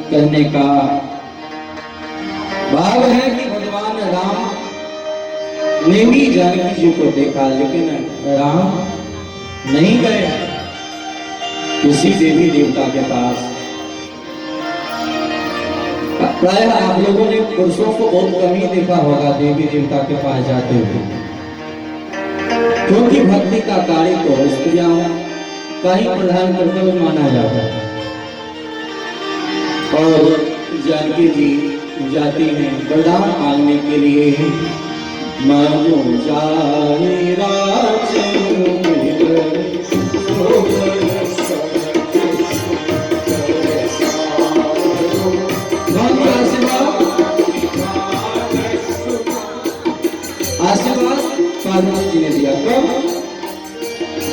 कहने का भाव है कि भगवान राम ने भी जानकी जी को देखा, लेकिन राम नहीं गए किसी देवी देवता के पास। प्राय आप लोगों ने पुरुषों को बहुत कम ही देखा होगा देवी देवता के पास जाते हुए, क्योंकि भक्ति का कार्य तो स्त्रियां का ही प्रधान कर्तव्य माना जाता है। और जानकी जी जाती हैं वरदान मांगने के लिए। मानो जाए आशीर्वाद पार्वती जी ने दिया। कब?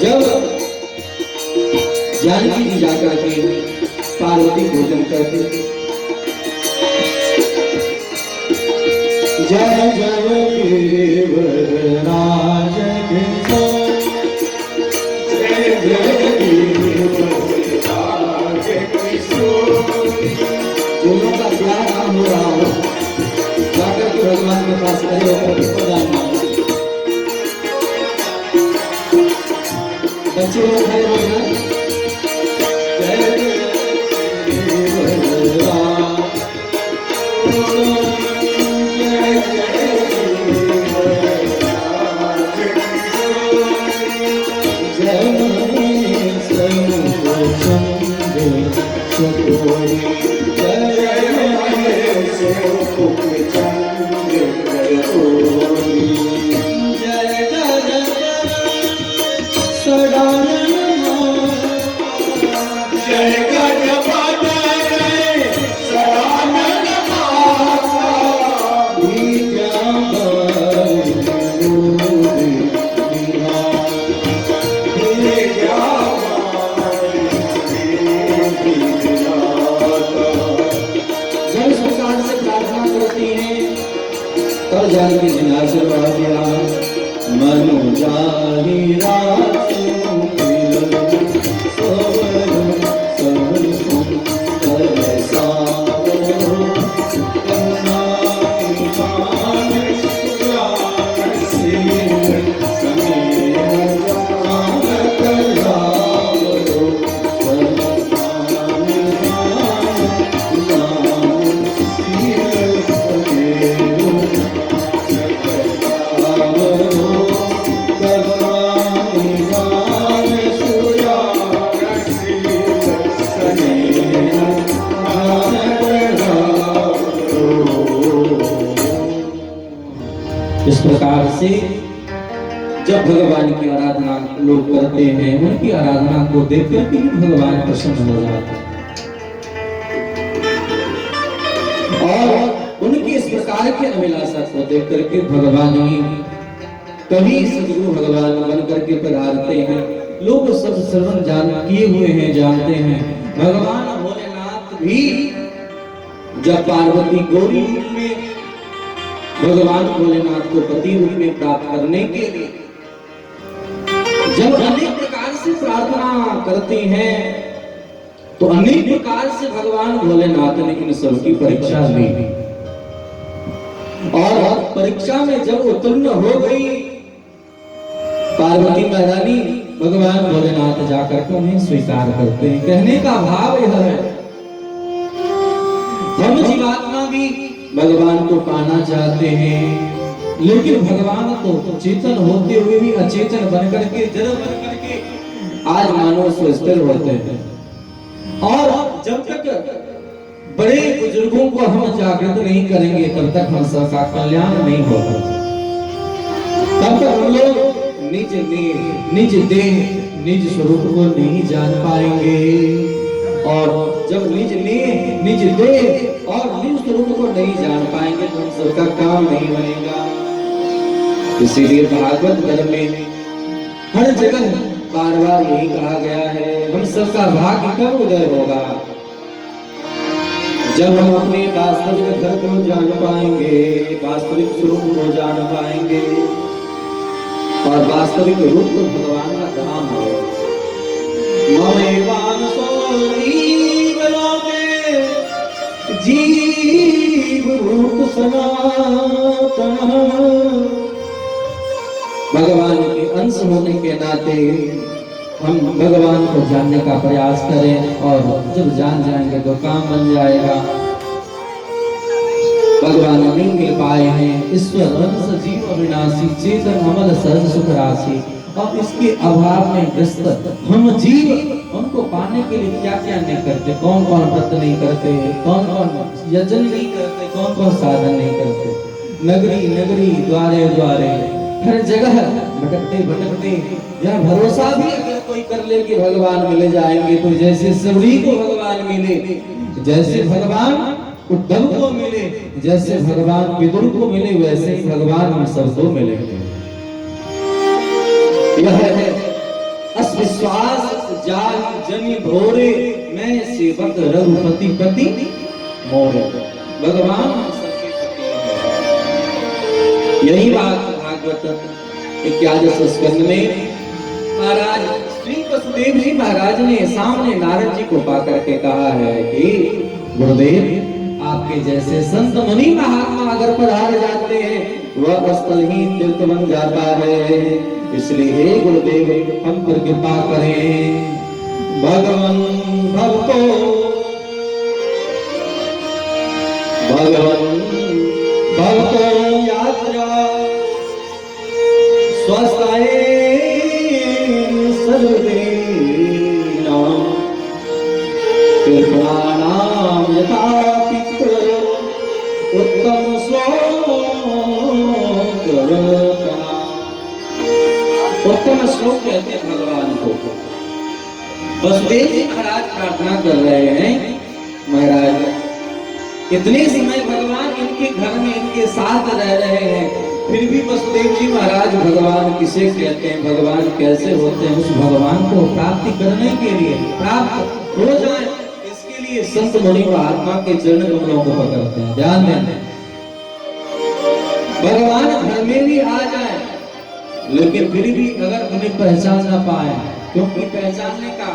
जब जानकी जी जाकर के पार्वती भोजन करते, जय जय देवराज दोनों का प्यार काम हो रहा हो, जाकर के भगवान के पास रहे बच्चे लोग खड़े हो जाए। जानकी जी ने आशीर्वाद दिया। मनु जानी रात इस प्रकार से जब भगवान की आराधना लोग करते हैं, उनकी आराधना को देखकर भी भगवान प्रसन्न हो जाते हैं। संसार के अभिलाषा को देख करके भगवान ही कभी सदगुरु भगवान बन करके पधारते हैं। लोग सब श्रवण जान किए हुए हैं, जानते हैं। भगवान भोलेनाथ भी जब पार्वती गौरी रूप में भगवान भोलेनाथ को पति रूप में प्राप्त करने के लिए जब अनेक प्रकार से प्रार्थना करते हैं, तो अनेक प्रकार से भगवान भोलेनाथ ने इन सबकी परीक्षा ली और परीक्षा में जब उत्तीर्ण हो गई पार्वती महारानी, भगवान भोलेनाथ जाकर के उन्हें स्वीकार करते हैं। कहने का भाव यह है, हम जीवात्मा भी भगवान को पाना चाहते हैं, लेकिन भगवान तो चेतन होते हुए भी अचेतन बन करके, जड़ बन करके आज मानव स्थिर होते हैं। और जब तक बड़े बुजुर्गों को हम जागृत नहीं करेंगे, तब तक हम सबका कल्याण नहीं होगा। तब तक हम लोग निज देह निज स्वरूप को नहीं जान पाएंगे, और जब निज देह और निज स्वरूप को नहीं जान पाएंगे तो हम सबका काम नहीं बनेगा। इसीलिए भागवत धर्म में हर जगह बार बार यही कहा गया है, हम सबका भाग्य कब उदय होगा? जब हम अपने वास्तविक घर को जान पाएंगे, वास्तविक स्वरूप को जान पाएंगे, और वास्तविक रूप तो भगवान का धाम है। जीव रूप सनातन, भगवान के अंश होने के नाते हम भगवान को जानने का प्रयास करें, और जब जान जाएंगे तो काम बन जाएगा। भगवान नहीं मिल पाए हैं ईश्वर अंश जीव अविनाशी, चेतन अमल सहज सुख राशि, और इसके अभाव में ग्रस्त हम जीव उनको पाने के लिए क्या क्या नहीं करते, कौन कौन व्रत नहीं करते, कौन कौन यजन नहीं करते, कौन कौन साधन नहीं करते। नगरी नगरी द्वारे द्वारे हर जगह भटकते यह भरोसा भी अगर कोई कर ले कि भगवान मिले जाएंगे, तो जैसे सबरी को भगवान मिले, जैसे भगवान उद्धव को मिले, जैसे भगवान विदुर को मिले, वैसे ही भगवान हम सबको मिलेंगे। यह है अस्विश्वास जाल जनि भोरे, मैं सेवक रघुपति पति मोरे। भगवान हम सबके पति हैं। यही बात भागवत 21 स्कंद में महाराज श्री वसुदेव जी महाराज ने सामने नारद जी को पा करके कहा है कि गुरुदेव, आपके जैसे संत मुनि महात्मा अगर पधार जाते हैं, वह स्थल ही तीर्थ बन जाता है। इसलिए हे गुरुदेव, हम पर कृपा करें। भगवान भक्तो यात्रा स्वस्थाय सर्वे नाम कृपाणाम यथा उत्तम श्लोक, उत्तम श्लोक कहते हैं भगवान को। वसुदेव जी महाराज प्रार्थना कर रहे हैं, महाराज इतने समय भगवान इनके घर में इनके साथ रह रहे हैं, फिर भी वसुदेव जी महाराज भगवान किसे कहते हैं, भगवान कैसे होते हैं, उस भगवान को प्राप्ति करने के लिए, प्राप्त हो जाए इसके लिए संत मुनि महात्मा के चरण कमलों को पकड़ते हैं। ध्यान दें, भगवान घर में भी आ जाए, लेकिन फिर भी अगर उन्हें पहचान ना पाए, क्योंकि पहचानने का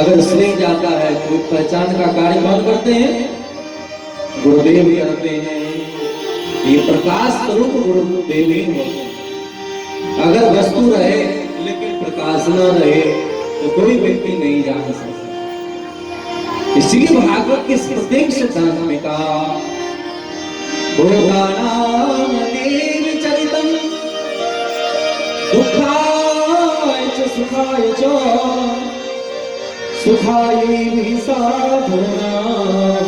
अगर श्रेय जाता है तो पहचान का कार्य कौन करते हैं? गुरुदेव करते हैं। ये प्रकाश स्वरूप गुरुदेव ही होते हैं। अगर वस्तु रहे लेकिन प्रकाश न रहे तो कोई व्यक्ति नहीं जान सकता। इसलिए भागवत के प्रत्येक सिद्धांत में कहा, भोगानाम देव चरितम दुखाय च सुखाय च सुखाय भी साधनाम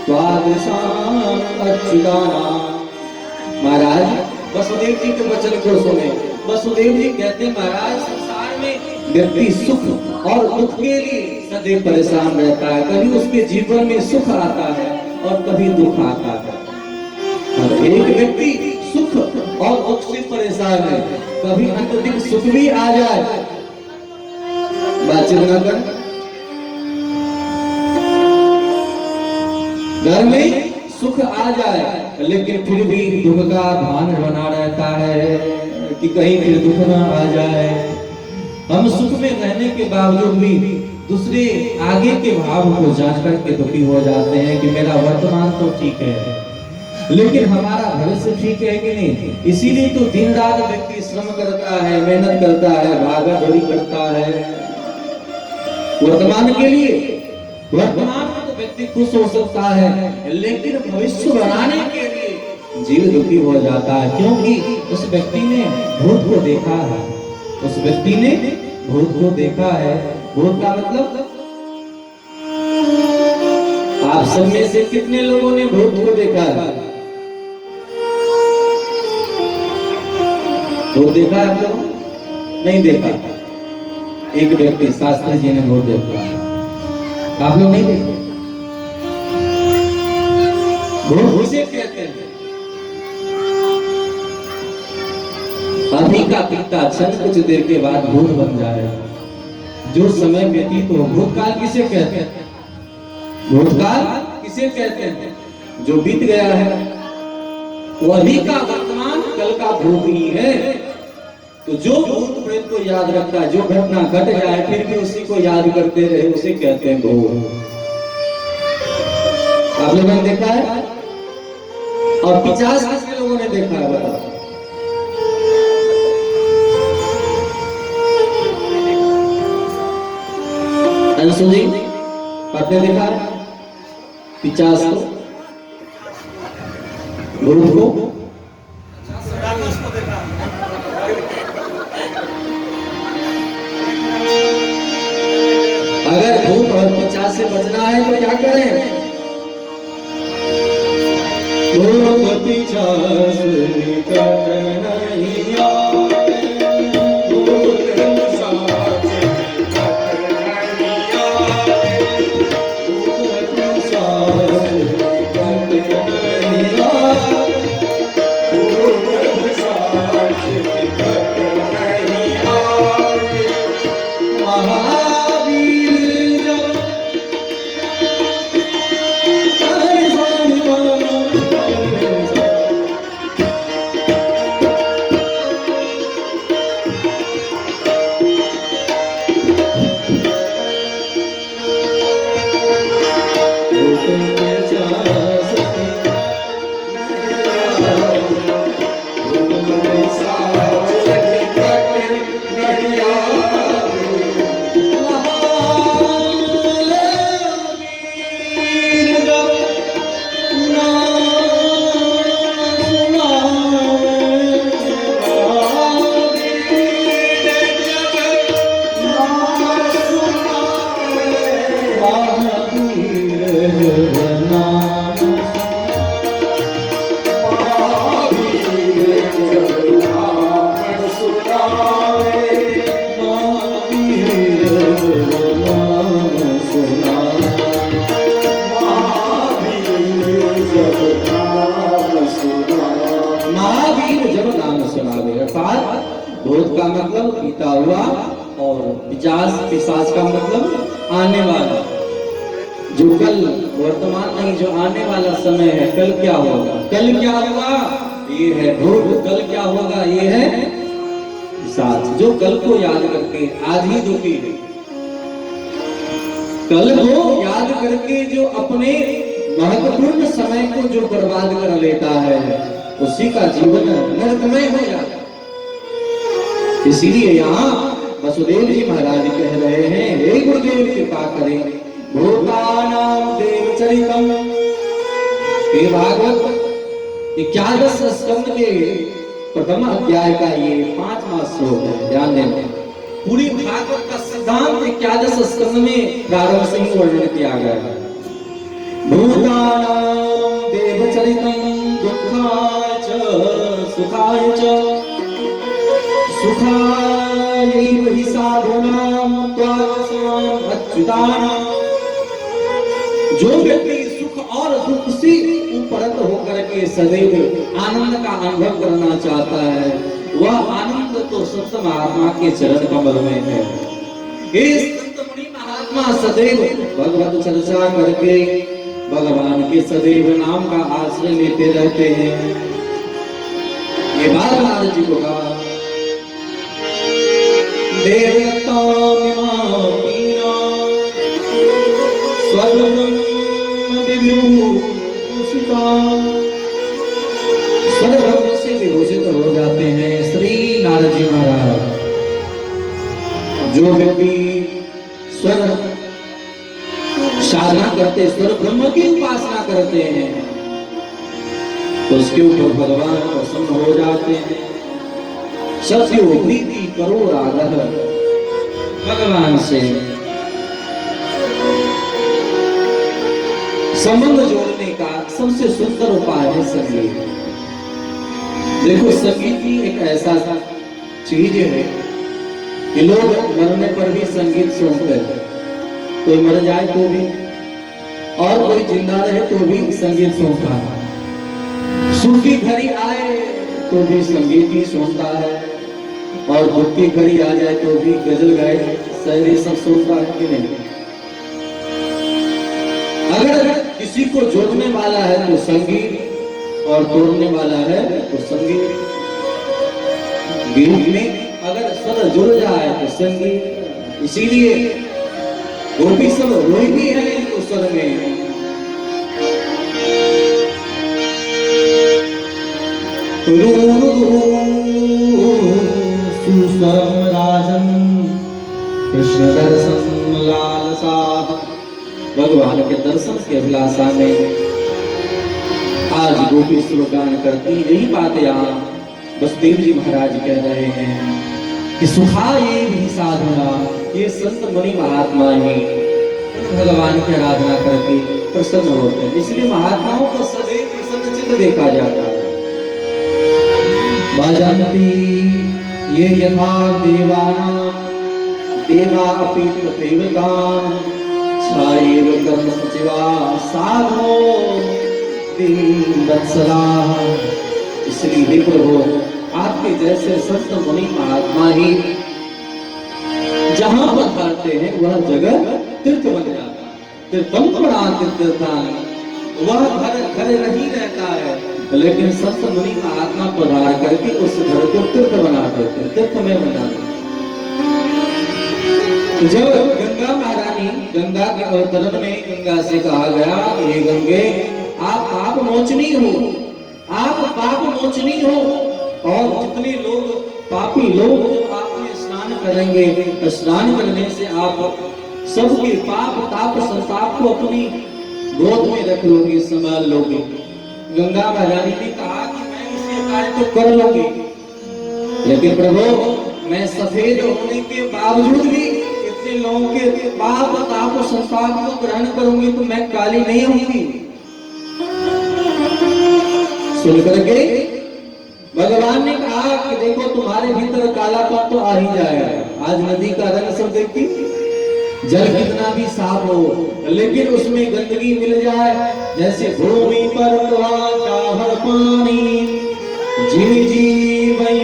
द्वादशाम अच्युतानाम। महाराज वसुदेव जी के वचन को सुने। वसुदेव जी कहते महाराज, संसार में व्यक्ति सुख और दुख के लिए सदैव परेशान रहता है। कभी उसके जीवन में सुख आता है और कभी दुख आता है। और एक व्यक्ति सुख और दुख से परेशान है, कभी अत्यधिक सुख भी आ जाए, बातचीत न कर, घर में सुख आ जाए लेकिन फिर भी दुख का भान बना रहता है कि कहीं फिर दुख ना आ जाए। हम सुख में रहने के बावजूद भी दूसरे आगे के भाव को जांच करके दुखी हो जाते हैं कि मेरा वर्तमान तो ठीक है लेकिन हमारा भविष्य ठीक है कि नहीं। इसीलिए तो दिन रात व्यक्ति श्रम करता है, मेहनत करता है, भागा दौड़ी करता है वर्तमान के लिए। वर्तमान में तो व्यक्ति खुश हो सकता है लेकिन भविष्य बनाने के लिए जीव दुखी हो जाता है, क्योंकि उस व्यक्ति ने भूत को देखा है। उस व्यक्ति ने भूत को देखा है। भूत का मतलब आप सब में से कितने लोगों ने भूत को देखा है? भूत देखा है आप लोगों? नहीं देखा। एक व्यक्ति शास्त्री जी ने भूत देखा, आप लोग नहीं देखे। भूत किसे कहते हैं? अभी का पिता क्षण कुछ देर के बाद भूत बन जाए, जो समय व्यतीत हो। भूतकाल किसे कहते हैं? भूतकाल किसे कहते हैं? जो बीत गया है। तो अभी का वर्तमान कल का भूत ही है। तो जो भूत प्रेत को याद रखता है, जो घटना घट जाए फिर भी उसी को याद करते रहे, उसे कहते हैं भूत। आप लोगों ने देखा है? और 50 कितने लोगों ने देखा है बताओ? अंशु जी आपने देखा है 50 को? भूत को? अगर भूत और 50 से बचना है तो क्या करें? भूत 50 निकट नहीं आए, भूत का मतलब बीता हुआ और पिशाच का मतलब आने वाला। जो कल वर्तमान नहीं, जो आने वाला समय है। कल क्या होगा? कल क्या होगा? ये है भूत। कल क्या होगा? ये है पिशाच। जो कल को याद करके आज ही दुखी है, कल को याद करके जो अपने महत्वपूर्ण समय को जो बर्बाद कर लेता है, उसी का जीवन नरकमय हो जाता है। इसीलिए यहाँ वसुदेव जी महाराज कह रहे हैं, हे गुरुदेव कृपा करें, भूतानां देवचरितम। हे भागवत 11 स्कंद के प्रथम अध्याय का ये 5वां श्लोक है, ध्यान देना। पूरी भागवत का सिद्धांत 11 स्कंद में प्रारंभ से ही वर्णन किया गया है। भूतानां देवचरितम दुःखाय च सुखाय च सुखायैव हि साधूनां त्वादशाम् अच्युतानां। जो व्यक्ति सुख और दुख से उपरत होकर के करके सदैव आनंद का अनुभव करना चाहता है, वह आनंद तो संत महात्मा के चरण कमल में है। इस संत मुनि महात्मा सदैव भगवत चर्चा करके भगवान के सदैव नाम का आश्रय लेते रहते हैं। ये बात नारद जी को कहा, स्वरब्रह्म से विभूषित हो जाते हैं श्री नारद जी महाराज। जो व्यक्ति स्वर साधना करते, स्वर ब्रह्म की उपासना करते हैं, तो उसके ऊपर भगवान प्रसन्न हो जाते हैं। सत्य प्रीति करो रागः, भगवान से संबंध जोड़ने का सबसे सुंदर उपाय है संगीत। देखो संगीत ही एक ऐसा चीज है कि लोग मरने पर भी संगीत सुनते हैं। कोई मर जाए तो भी और कोई जिंदा रहे तो भी संगीत सुनता है। सुख की घड़ी आए तो भी संगीत ही सुनता है, और दुख की घड़ी आ जाए तो भी गजल गाए शायरी सब सुनता है कि नहीं। अगर किसी को जोड़ने वाला है तो संगीत, और तोड़ने वाला है तो संगीत। गीत में अगर स्वर जुड़ जाए तो संगीत। इसीलिए गोपी सब रोई भी है उस स्वर में। सुस्वरम राजन कृष्ण दर्शन लालसा, भगवान के दर्शन के अभिलाषा में आज गोपी स्वर गान करती। यही बात यहाँ वसुदेव जी महाराज कह रहे हैं कि सुखाए भी साधना, ये संत मुनि महात्मा ही भगवान की आराधना करके प्रसन्न होते हैं। इसलिए महात्माओं को सदैव प्रसन्न चित्त देखा जाता है। भजन्ति ये यथा देवानां देवा अपि तथैवतां, छायैव कर्म सचिवा साधो दीनवत्सला। इसलिए हे प्रभु, आपके जैसे संत मुनि महात्मा ही जहां पधारते हैं वह जगह तीर्थ बन जाता है। तीर्थम तीर्थान, वह घर घर नहीं रहता है, लेकिन संत मुनि महात्मा पधार करके उस घर को तीर्थ बना देते, तीर्थ में बना देते। जब गंगा महारानी, गंगा के अवतरण में गंगा से कहा गया, हे गंगे आप पाप मोचनी हो, आप पाप मोचनी हो, और जितने लोग पापी लोग जब आप में स्नान करेंगे, स्नान करने से आप सबके पाप ताप संताप को अपनी गोद में रख लोगे, संभाल लोगे। गंगा महारानी ने कहा कि मैं इसके कार्य तो कर लूंगी, लेकिन प्रभु मैं सफेद होने के बावजूद भी इतने लोगों के पाप ताप संताप को ग्रहण करूंगी तो मैं काली नहीं होंगी। सुन करके भगवान ने कहा कि देखो तुम्हारे भीतर कालापन तो आ ही जाएगा। आज नदी का रंग सब देखती, जल कितना भी साफ हो, लेकिन उसमें गंदगी मिल जाए, जैसे भूमि पर हर पानी जी जी वही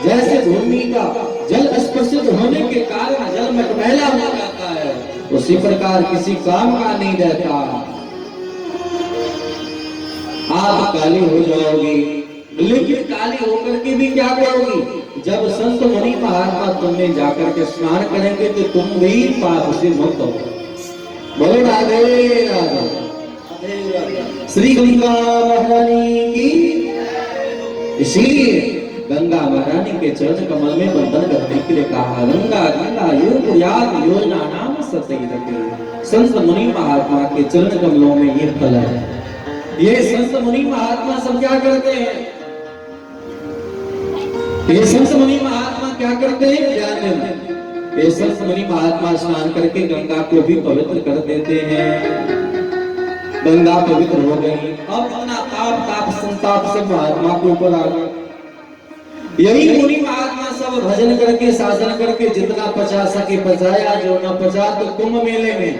जैसे भूमि का जल स्पर्शित होने के कारण जल में मैला हो जाता है, उसी प्रकार किसी काम का नहीं रहता। आप काली हो जाओगी, लेकिन काली होकर के भी क्या करोगी? जब संत मुनि महात्मा तुमने जाकर के स्नान करेंगे तो तुम भी पाप से मुक्त हो। बोलो राधे राधे, श्री गंगा महारानी की। इसीलिए गंगा महारानी के चरण कमल में बंधन करने के लिए कहा, गंगा गंगा योग योजना नाम सत्य। संत मुनि महात्मा के चरण कमलों में ये फल है। ये संत मुनि महात्मा सब क्या करते हैं? ये संत मुनि महात्मा क्या करते हैं? ध्यान देना, ये संत मुनि महात्मा स्नान करके गंगा को भी पवित्र कर देते हैं। गंगा पवित्र हो गई, अब अपना ताप ताप संताप सब महात्मा के ऊपर आ गया। यही मुनि महात्मा सब भजन करके साधन करके जितना पचा सके पचाया, जो न पचा तो कुंभ मेले में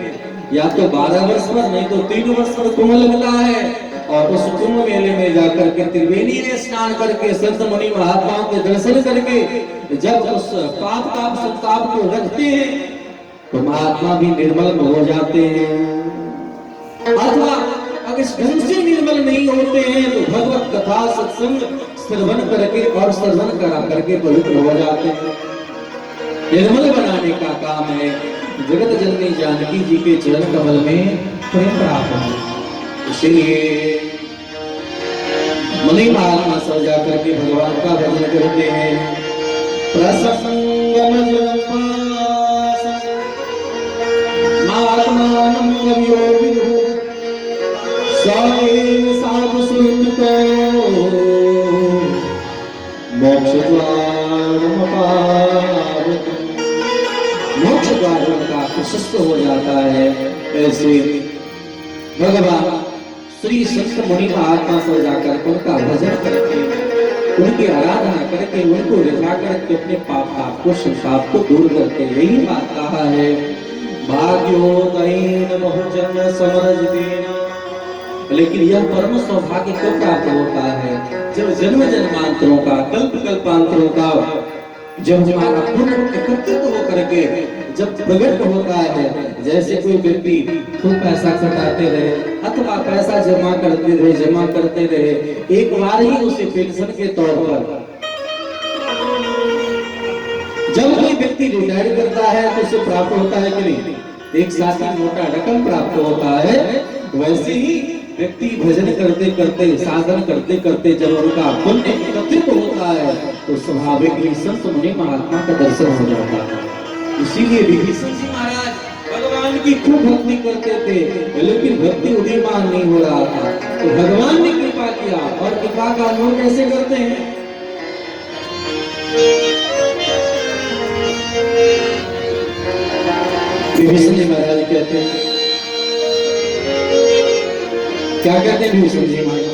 या तो 12 वर्ष पर नहीं तो 3 वर्ष पर कुंभ लगता है, और उस कुंभ मेले में जाकर के त्रिवेणी में स्नान करके संत मुनि महात्माओं के दर्शन करके जब उस पाप ताप संताप को रखते हैं तो महात्मा भी निर्मल हो जाते हैं। अथवा अगर ढंग से निर्मल नहीं होते हैं तो भगवत कथा सत्संग श्रवण करके और श्रवण करा करके पवित्र हो जाते हैं। निर्मल बनाने का काम है। जगत जननी जानकी जी के चरण कमल में प्रेम प्राप्त हो, इसलिए मुनि महात्मा सब जाकर के भगवान का भजन करते हैं। प्रसंगम महात्मानं कवियो विदुः सायेन साधु सुहृतो मोक्ष द्वार का प्रशस्त हो जाता है। ऐसे भगवान श्री संत मुनि महात्मा से जाकर उनका भजन करके उनकी आराधना करके उनको रिझा करके अपने पाप को संताप को दूर करके यही बात कहा है, भाग्योदयेन बहुजन समरजितेन। लेकिन यह परम सौभाग्य कब प्राप्त होता है? जब जन्म जन्मांतरों का कल्प कल्पांतरों का जब हमारा पुण्य एकत्रित होकर के जब प्रकट होता है, जैसे कोई व्यक्ति खूब पैसा खटाते रहे अथवा पैसा जमा करते रहे, एक बार ही उसे पेंशन के तौर पर जब कोई व्यक्ति रिटायर करता है तो उसे प्राप्त होता है कि नहीं? एक साथ ही मोटा रकम प्राप्त होता है। वैसे ही व्यक्ति भजन करते करते साधन करते करते जब उनका पुण्य एकत्रित होता है तो स्वाभाविक ही संत मुनि महात्मा का दर्शन हो जाता है। इसीलिए विभीषण जी महाराज भगवान की खूब भक्ति करते थे, लेकिन भक्ति उदीयमान नहीं हो रहा था, तो भगवान ने कृपा किया। और कृपा का अनुभव कैसे करते हैं? विभीषण जी महाराज कहते हैं, क्या कहते हैं विभीषण जी महाराज?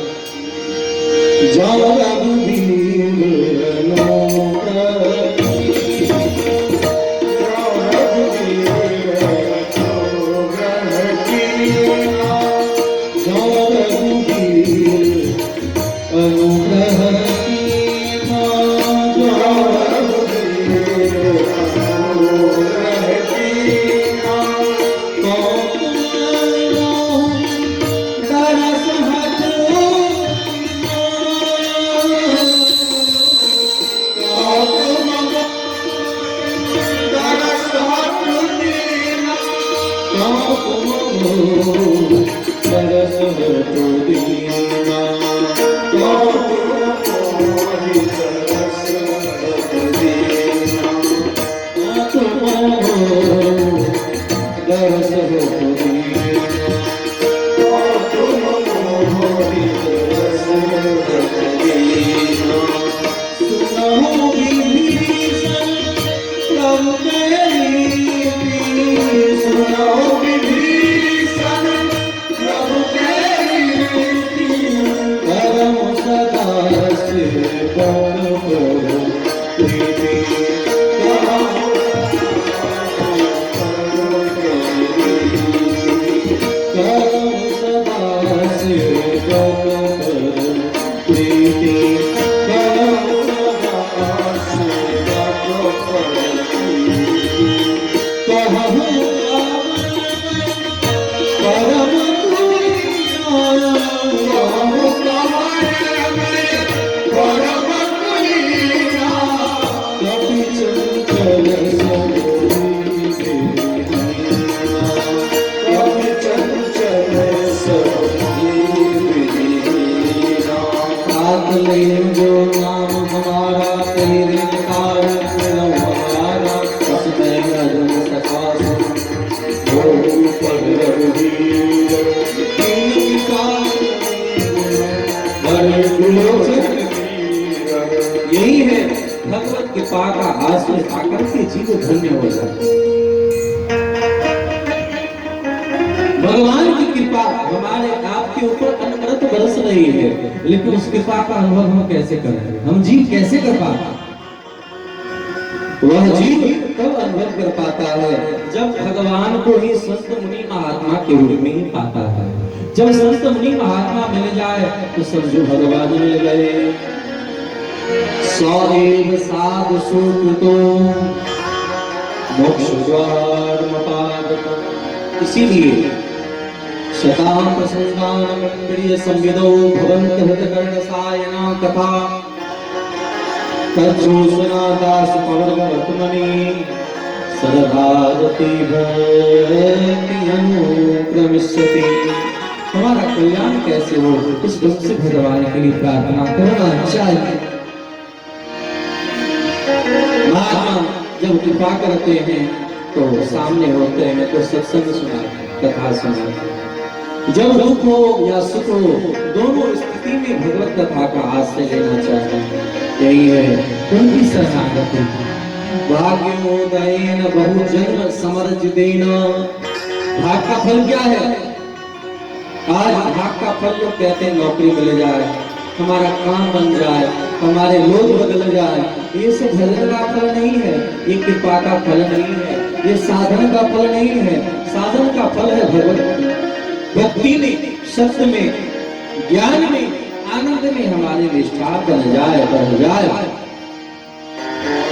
यही है भगवत कृपा का आश्रय आकर के जीव धन्य हो जाए। भगवान की कृपा हमारे आपके ऊपर अनवरत बरस रही है, लेकिन उस कृपा का अनुभव हम कैसे करेंगे? हम जीव कैसे कर पाते? वह जीव तब अनुभव कर पाता है जब भगवान को ही संत मुनि महात्मा के रूप में ही पाता है। जब संत मुनि महात्मा मिल जाए तो समझो भगवान मिल गए। सौदेव साधु सुकृतो मोक्ष द्वार मपागत। इसीलिए शतां प्रसंगान प्रिय संविदो भवन्त हृदकर्ण सायना कथा तज्जोत्सना दास पवन वर्तमनि सरभारती भक्ति अनुक्रमिष्यति। हमारा कल्याण कैसे हो इस ढंग से भगवान के लिए प्रार्थना करना चाहिए। महात्मा जब कृपा करते हैं तो सामने होते हैं तो सत्संग सुना कथा सुना। जब दुख हो या सुख हो दोनों स्थिति में भगवत कथा का आश्रय लेना चाहिए। यही है उनकी शरणागति। भाग्योदयेन बहु जन्म समर्जितेन। भाग का फल क्या है? आज भाग का फल लोग कहते हैं नौकरी मिल जाए, हमारा काम बन जाए, हमारे लोग बदल जाए। ये सब भजन का फल नहीं है, ये कृपा का फल नहीं है, ये साधन का फल नहीं है। साधन का फल है भगवत भक्ति में, सत्य में, ज्ञान में, आनंद में हमारी निष्ठा बन जाए, बढ़ जाए।